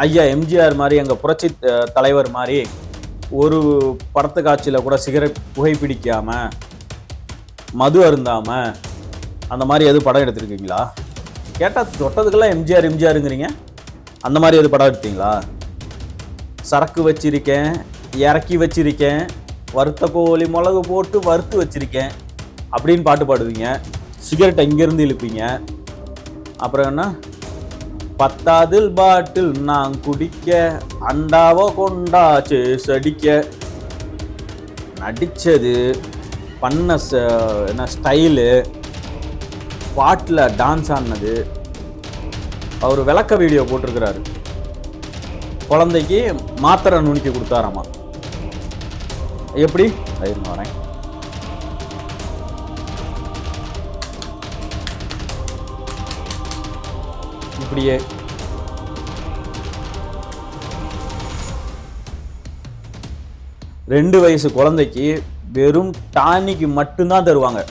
ஐயா எம்ஜிஆர் மாதிரி எங்கள் புரட்சி தலைவர் மாதிரி ஒரு படத்து காட்சியில் கூட சிகரெட் புகைப்பிடிக்காம மது அருந்தாம அந்த மாதிரி எது படம் எடுத்திருக்கீங்களா? கேட்டால் தொட்டதுக்கெல்லாம் எம்ஜிஆர் எம்ஜிஆருங்கிறீங்க. அந்த மாதிரி எது படம் எடுத்தீங்களா? சரக்கு வச்சிருக்கேன், இறக்கி வச்சிருக்கேன், வறுத்த கோழி மிளகு போட்டு வறுத்து வச்சிருக்கேன் அப்படின்னு பாட்டு பாடுவீங்க. சிகரெட்டை இங்கேருந்து இழுப்பீங்க. அப்புறம் என்ன, பத்தாதில் பாட்டில் நான் குடிக்க, அண்டாவோ கொண்டாச்சு சடிக்க. நடிச்சது, பண்ண என்ன ஸ்டைலு, பாட்டில் டான்ஸ் ஆனது. அவர் விளக்க வீடியோ போட்டிருக்கிறாரு. குழந்தைக்கு மாத்திரை நுணுக்கி கொடுத்தாராமா. எப்படி வரேன். இப்படியே ரெண்டு வயசு குழந்தைக்கு வெறும் டானிக்கு மட்டும்தான் தருவாங்க,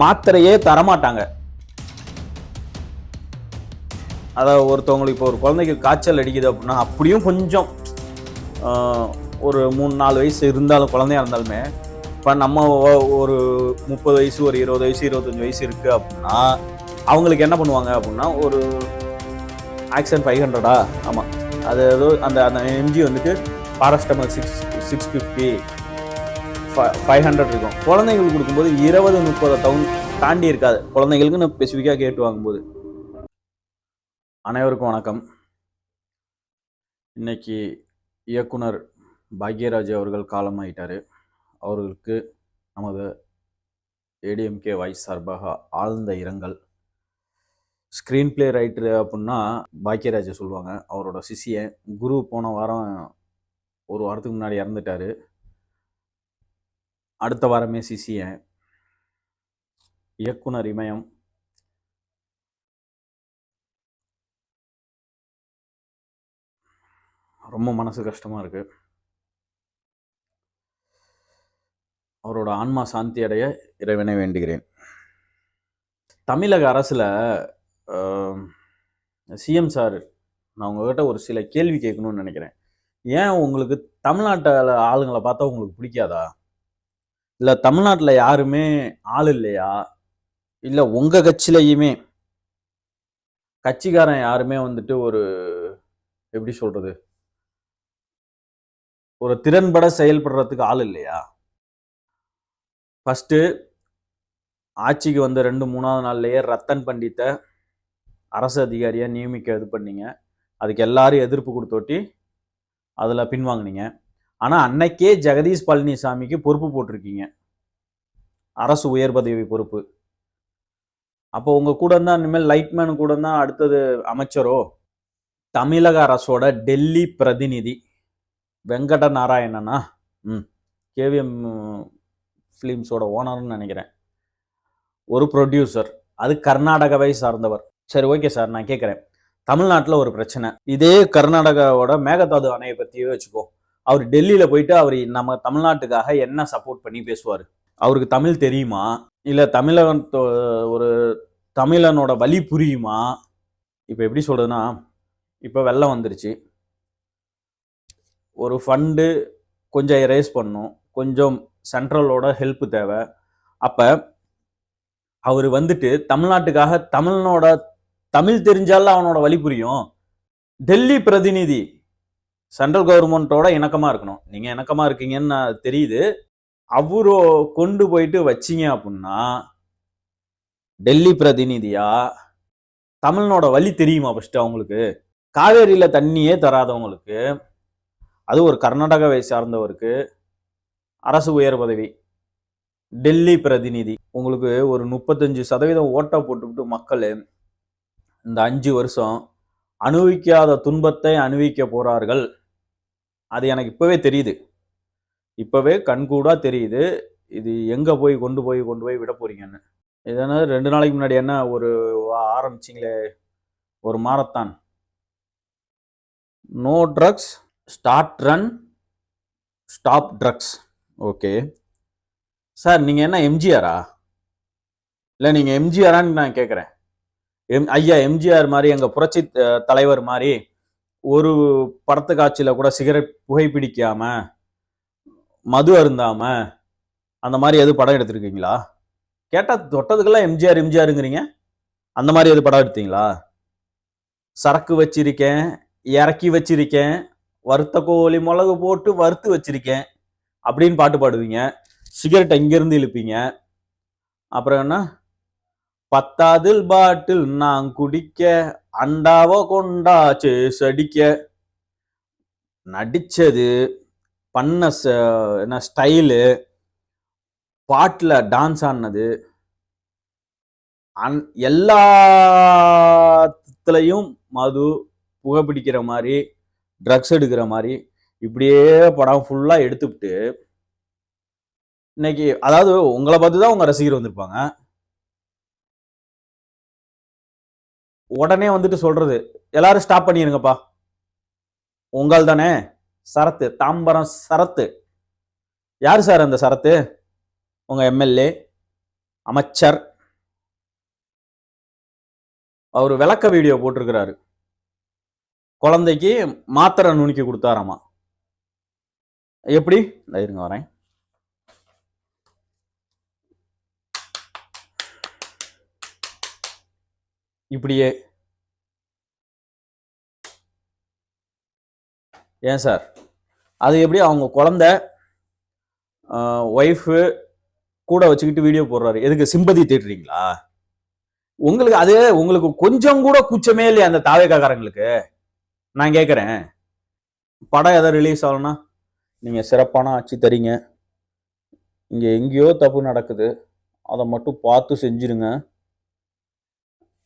மாத்திரையே தரமாட்டாங்க. அதாவது ஒருத்தவங்களுக்கு இப்போ ஒரு குழந்தைக்கு காய்ச்சல் அடிக்குது அப்படின்னா அப்படியும் கொஞ்சம் ஒரு 3-4 வயசு இருந்தாலும், குழந்தையா இருந்தாலுமே, இப்போ நம்ம ஒரு 30 வயசு, ஒரு 20 வயசு, 25 வயசு இருக்குது அப்படின்னா அவங்களுக்கு என்ன பண்ணுவாங்க அப்படின்னா, ஒரு ஆக்சன் 500 ஆமாம், அது ஏதோ அந்த எம்ஜி வந்துட்டு பாராஸ்டமல் 650 500 இருக்கும். குழந்தைங்களுக்கு கொடுக்கும்போது 20-30 தாண்டி இருக்காது. குழந்தைங்களுக்கு நான் ஸ்பெசிஃபிக்காக கேட்டு வாங்கும்போது. அனைவருக்கும் வணக்கம். இன்னைக்கு இயக்குனர் பாக்யராஜ் அவர்கள் காலமாயிட்டார். அவர்களுக்கு நமது ஏடிஎம்கே வாய்ஸ் சார்பாக ஆழ்ந்த இரங்கல். ஸ்க்ரீன் பிளே ரைட்டரு அப்படின்னா பாக்யராஜை சொல்லுவாங்க. அவரோட சிஷியன் குரு போன வாரம், ஒரு வாரத்துக்கு முன்னாடி இறந்துட்டார். அடுத்த வாரமே சிஷியன். இயக்குனர் இமயம். ரொம்ப மனசு கஷ்டமாக இருக்குது. அவரோட ஆன்மா சாந்தி அடைய இறைவனை வேண்டுகிறேன். தமிழக அரசில் சிஎம் சார், நான் உங்ககிட்ட ஒரு சில கேள்வி கேட்கணும்னு நினைக்கிறேன். ஏன் உங்களுக்கு தமிழ்நாட்டில் ஆளுங்களை பார்த்தா உங்களுக்கு பிடிக்காதா? இல்லை தமிழ்நாட்டில் யாருமே ஆள் இல்லையா? இல்லை உங்கள் கட்சியிலையுமே கட்சிக்காரன் யாருமே வந்துட்டு ஒரு எப்படி சொல்கிறது, ஒரு திறன்பட செயல்படுறதுக்கு ஆள் இல்லையா? ஃபஸ்ட்டு ஆட்சிக்கு வந்த 2-3வது நாள்லேயே ரத்தன் பண்டித்தை அரசு அதிகாரியாக நியமிக்க இது பண்ணீங்க. அதுக்கு எல்லாரும் எதிர்ப்பு கொடுத்தோட்டி அதில் பின்வாங்கினீங்க. ஆனால் அன்னைக்கே ஜெகதீஷ் பழனிசாமிக்கு பொறுப்பு போட்டிருக்கீங்க, அரசு உயர் பதவி பொறுப்பு. அப்போ உங்கள் கூட தான் இனிமேல் லைட்மேனு கூட தான் அடுத்தது அமைச்சரோ? தமிழக அரசோட டெல்லி பிரதிநிதி வெங்கட நாராயணனா, கேவிஎம் ஃபிலிம்ஸோட ஓனர்னு நினைக்கிறேன், ஒரு ப்ரொடியூசர், அது கர்நாடகாவை சார்ந்தவர். சரி, ஓகே சார், நான் கேட்குறேன், தமிழ்நாட்டில் ஒரு பிரச்சனை, இதே கர்நாடகாவோட மேகதாது அணையை பற்றியே வச்சுக்கோ. அவர் டெல்லியில் போயிட்டு அவர் நம்ம தமிழ்நாட்டுக்காக என்ன சப்போர்ட் பண்ணி பேசுவார்? அவருக்கு தமிழ் தெரியுமா? இல்லை தமிழன் ஒரு தமிழனோட வழி புரியுமா? இப்போ எப்படி சொல்கிறதுனா, இப்போ வெள்ளம் வந்துருச்சு, ஒரு ஃபண்டு கொஞ்சம் எரேஸ் பண்ணும், கொஞ்சம் சென்ட்ரலோட ஹெல்ப் தேவை. அப்போ அவர் வந்துட்டு தமிழ்நாட்டுக்காக தமிழ் தெரிஞ்சால அவனோட வழி புரியும். டெல்லி பிரதிநிதி சென்ட்ரல் கவர்மெண்ட்டோட இணக்கமாக இருக்கணும். நீங்கள் இணக்கமாக இருக்கீங்கன்னு நான் தெரியுது. அவரோ கொண்டு போயிட்டு வச்சிங்க அப்படின்னா, டெல்லி பிரதிநிதியா தமிழனோட வழி தெரியுமா? ஃபஸ்ட்டு அவங்களுக்கு காவேரியில் தண்ணியே தராதவங்களுக்கு, அது ஒரு கர்நாடகாவை சார்ந்தவருக்கு அரசு உயர் பதவி, டெல்லி பிரதிநிதி. உங்களுக்கு ஒரு 35% ஓட்டா போட்டுவிட்டு மக்கள் இந்த 5 வருஷம் அனுபவிக்காத துன்பத்தை அனுபவிக்க போறார்கள். அது எனக்கு இப்பவே தெரியுது, இப்பவே கண்கூடா தெரியுது. இது எங்க போய் கொண்டு போய் விட போறீங்கன்னு. இதனால 2 நாளைக்கு முன்னாடி என்ன ஒரு ஆரம்பிச்சிங்களே, ஒரு marathon, no drugs, start run, stop drugs. Okay sir, நீங்கள் என்ன எம்ஜிஆரா? இல்லை நீங்கள் எம்ஜிஆரான்னு நான் கேட்குறேன். ஐயா எம்ஜிஆர் மாதிரி எங்கள் புரட்சி தலைவர் மாதிரி ஒரு படத்து காட்சியில கூட சிகரெட் புகைப்பிடிக்காம மது அருந்தாம அந்த மாதிரி எது படம் எடுத்திருக்கீங்களா? கேட்டா தொட்டதுக்கெல்லாம் எம்ஜிஆர் எம்ஜிஆருங்கிறீங்க. அந்த மாதிரி எது படம் எடுத்தீங்களா? சரக்கு வச்சிருக்கேன், இறக்கி வச்சிருக்கேன், வறுத்த கோழி மிளகு போட்டு வறுத்து வச்சிருக்கேன் அப்படின்னு பாட்டு பாடுவீங்க. சிகரெட் இங்கிருந்து இழுப்பீங்க. அப்புறம் என்ன, பத்தாதில் பாட்டில் நான் குடிக்க, அண்டாவோ கொண்டா சேஸ் அடிக்க. நடிச்சது, பண்ண என்ன ஸ்டைலு, பாட்டுல டான்ஸ் ஆனது, எல்லாத்துலயும் மது, புகைப்பிடிக்கிற மாதிரி, ட்ரக்ஸ் எடுக்கிற மாதிரி, இப்படியே படம் ஃபுல்லா எடுத்துவிட்டு இன்னைக்கு, அதாவது உங்களை பார்த்துதான் உங்க ரசிகர் வந்திருப்பாங்க. உடனே வந்துட்டு சொல்றது, எல்லாரும் ஸ்டாப் பண்ணிருங்கப்பா. உங்கள் தானே சரத்து, தாம்பரம் சரத்து. யாரு சார் அந்த சரத்து? உங்க எம்எல்ஏ, அமைச்சர். அவர் விளக்க வீடியோ போட்டிருக்கிறாரு. குழந்தைக்கு மாத்திரை நுணுக்கி கொடுத்தாராமா. எப்படி? இருங்க வரேன். இப்படியே ஏன் சார், அது எப்படி அவங்க குழந்தை ஒய்ஃபு கூட வச்சுக்கிட்டு வீடியோ போடுறாரு? எதுக்கு, சிம்பதி தேடுறீங்களா? உங்களுக்கு அது உங்களுக்கு கொஞ்சம் கூட கூச்சமே இல்லையா அந்த தாவேக்காரங்களுக்கு? நான் கேட்குறேன். படம் எதாவது ரிலீஸ் ஆகணும்னா நீங்கள் சிறப்பான ஆட்சி தரீங்க, இங்கே எங்கேயோ தப்பு நடக்குது, அதை மட்டும் பார்த்து செஞ்சிருங்க.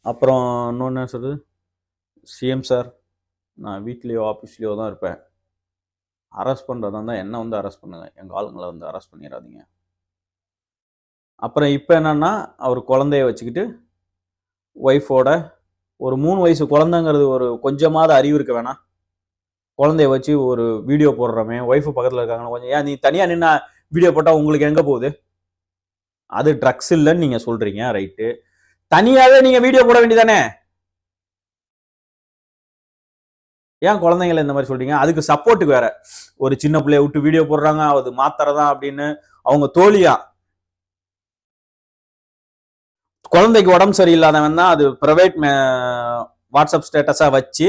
அப்புறம் இன்னொன்று என்ன சொல்றது, சிஎம் சார் நான் வீட்லேயோ ஆஃபீஸ்லேயோ தான் இருப்பேன், அரெஸ்ட் பண்ணுறதா இருந்தால் என்ன வந்து அரெஸ்ட் பண்ணுங்க, எங்கள் ஆளுங்களை வந்து அரெஸ்ட் பண்ணிடாதீங்க. அப்புறம் இப்போ என்னன்னா, அவர் குழந்தைய வச்சுக்கிட்டு ஒய்ஃபோட, ஒரு 3 வயசு குழந்தைங்கிறது ஒரு கொஞ்சமாவது அறிவு இருக்க வேணாம்? குழந்தைய வச்சு ஒரு வீடியோ போடுறமே, ஒய்ஃபு பக்கத்தில் இருக்காங்க, கொஞ்சம் ஏன் நீ தனியாக நின்னா வீடியோ போட்டால் உங்களுக்கு எங்கே போகுது? அது ட்ரக்ஸ் இல்லைன்னு நீங்கள் சொல்கிறீங்க, ரைட்டு. தனியாகவே நீங்கள் வீடியோ போட வேண்டியதானே? ஏன் குழந்தைங்களை இந்த மாதிரி சொல்றீங்க? அதுக்கு சப்போர்ட்டுக்கு வேற ஒரு சின்ன பிள்ளைய விட்டு வீடியோ போடுறாங்க, அது மாத்திரை தான் அப்படின்னு அவங்க தோழியா. குழந்தைக்கு உடம்பு சரியில்லாதவன் தான் அது பிரைவேட் வாட்ஸ்அப் ஸ்டேட்டஸா வச்சு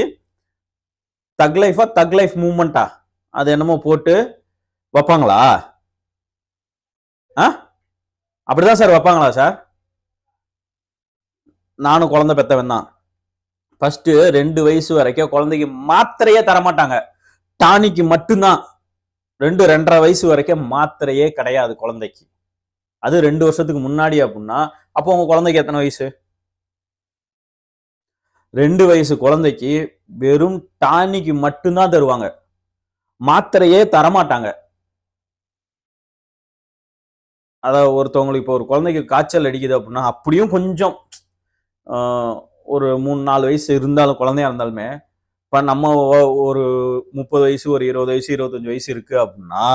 தக் லைஃபா தக் லைஃப் மூவ்மெண்டா அது என்னமோ போட்டு வைப்பாங்களா? அப்படிதான் சார் வைப்பாங்களா சார்? நானும் குழந்தை பெத்தவன் தான். ஃபர்ஸ்ட் 2 வயசு வரைக்கும் குழந்தைக்கு மாத்திரையே தரமாட்டாங்க, டானிக்கு மட்டும்தான். 2-2.5 வயசு வரைக்கும் மாத்திரையே கிடையாது குழந்தைக்கு. அது 2 வருஷத்துக்கு முன்னாடி அப்படின்னா அப்போ உங்க குழந்தைக்கு எத்தனை வயசு? 2 வயசு குழந்தைக்கு வெறும் டானிக்கு மட்டும்தான் தருவாங்க, மாத்திரையே தரமாட்டாங்க. அதாவது ஒருத்தவங்களுக்கு இப்போ ஒரு குழந்தைக்கு காய்ச்சல் அடிக்குது அப்படின்னா அப்படியும் கொஞ்சம் ஒரு 3-4 வயசு இருந்தாலும், குழந்தையா இருந்தாலுமே, இப்போ நம்ம ஒரு 30 வயசு, ஒரு 20 வயசு, 25 வயசு இருக்கு அப்படின்னா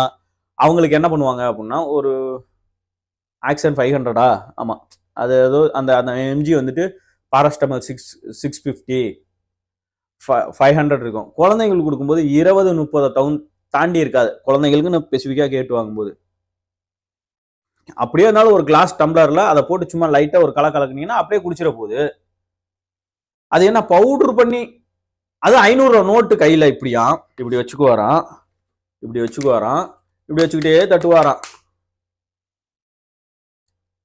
அவங்களுக்கு என்ன பண்ணுவாங்க அப்படின்னா, ஒரு ஆக்சன் 500 ஆமா, அது ஏதோ அந்த அந்த எம்ஜி வந்துட்டு பாராஸ்டமல் 650 500 இருக்கும். குழந்தைங்களுக்கு கொடுக்கும்போது 20-30 தாண்டி இருக்காது. குழந்தைங்களுக்கு நான் ஸ்பெசிஃபிக்கா கேட்டு வாங்கும்போது அப்படியே இருந்தாலும் ஒரு கிளாஸ் டம்ளர்ல அதை போட்டு சும்மா லைட்டா ஒரு கலக்குனீங்கன்னா அப்படியே குடிச்சிட போகுது. அது என்ன பவுடர் பண்ணி, அது 500 நோட்டு கையில இப்படியா இப்படி வச்சுக்குவாராம், இப்படி வச்சுக்குவாராம், இப்படி வச்சுக்கிட்டே தட்டுவாராம்,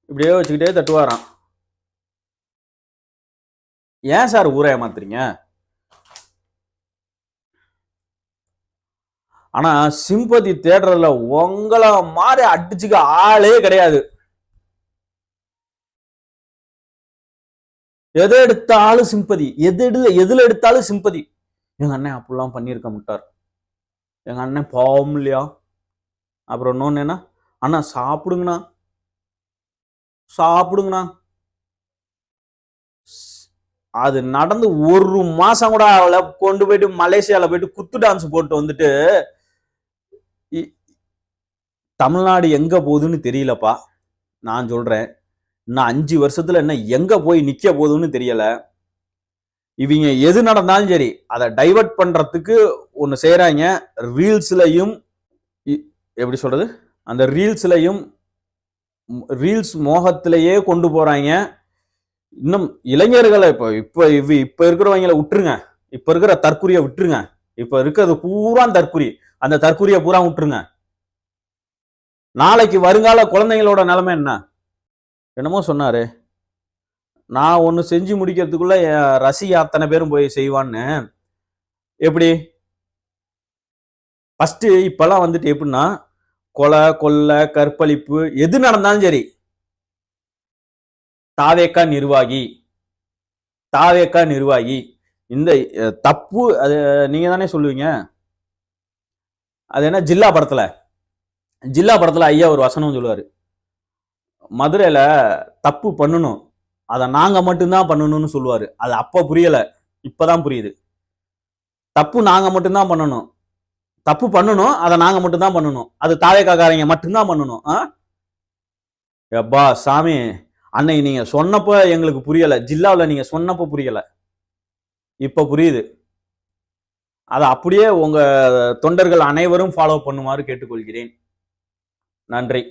இப்படியே வச்சுக்கிட்டே தட்டுவாராம். ஏன் சார் ஊரை ஏமாத்துறீங்க? ஆனா சிம்பதி தேடுறதுல உங்களை மாதிரி அடிச்சுக்க ஆளே கிடையாது. எதை எடுத்தாலும் சிம்பதி, எதுல எடுத்தாலும் சிம்பதி. எங்க அண்ணன் அப்படிலாம் பண்ணியிருக்க மாட்டார், எங்க அண்ணன் பாவம் இல்லையா. அப்புறம் இன்னொன்னு என்ன, அண்ணா சாப்பிடுங்கண்ணா சாப்பிடுங்கண்ணா. அது நடந்து 1 மாசம் கூட அவளை கொண்டு போயிட்டு மலேசியால போயிட்டு குத்து டான்ஸ் போட்டு வந்துட்டு தமிழ்நாடு எங்க போகுதுன்னு தெரியலப்பா. நான் சொல்றேன், இன்னும் 5 வருஷத்துல என்ன எங்க போய் நிக்க போகுதுன்னு தெரியல. இவங்க எது நடந்தாலும் சரி அதை டைவர்ட் பண்றதுக்கு ஒன்று செய்யறாங்க. ரீல்ஸ்லையும் எப்படி சொல்றது, அந்த ரீல்ஸ் மோகத்திலேயே கொண்டு போறாங்க. இன்னும் இளைஞர்களை இப்ப இப்ப இப்ப இருக்கிறவங்களை விட்டுருங்க, இப்ப இருக்கிற தற்குறியை விட்டுருங்க, இப்ப இருக்கிறது பூரா தற்குறி, அந்த தற்குறியை பூரா விட்டுருங்க. நாளைக்கு வருங்கால குழந்தைங்களோட நிலைமை என்ன? என்னமோ சொன்னாரு, நான் ஒண்ணு செஞ்சு முடிக்கிறதுக்குள்ள ரசிகை அத்தனை பேரும் போய் செய்வான்னு. எப்படி ஃபர்ஸ்ட் இப்பெல்லாம் வந்துட்டு எப்படின்னா, கொலை கொள்ளை கற்பழிப்பு எது நடந்தாலும் சரி தாவேக்கா நிர்வாகி இந்த தப்பு அது நீங்க தானே சொல்லுவீங்க. அது என்ன, ஜில்லா படத்துல ஐயா ஒரு வசனம் சொல்லுவாரு, மதுரையில தப்பு பண்ணணும் அதை நாங்க மட்டும்தான் பண்ணணும்னு சொல்லுவாரு. அது அப்ப புரியல, இப்பதான் புரியுது. தப்பு நாங்க மட்டும்தான் பண்ணணும், அதை நாங்க மட்டும்தான் பண்ணணும், அது தாவேக்காரங்க மட்டும்தான் பண்ணணும். எப்பா சாமி, அன்னைக்கு நீங்க சொன்னப்ப எங்களுக்கு புரியல, ஜில்லாவில் நீங்க சொன்னப்ப புரியல, இப்ப புரியுது. அதை அப்படியே உங்க தொண்டர்கள் அனைவரும் ஃபாலோ பண்ணுமாறு கேட்டுக்கொள்கிறேன். நன்றி.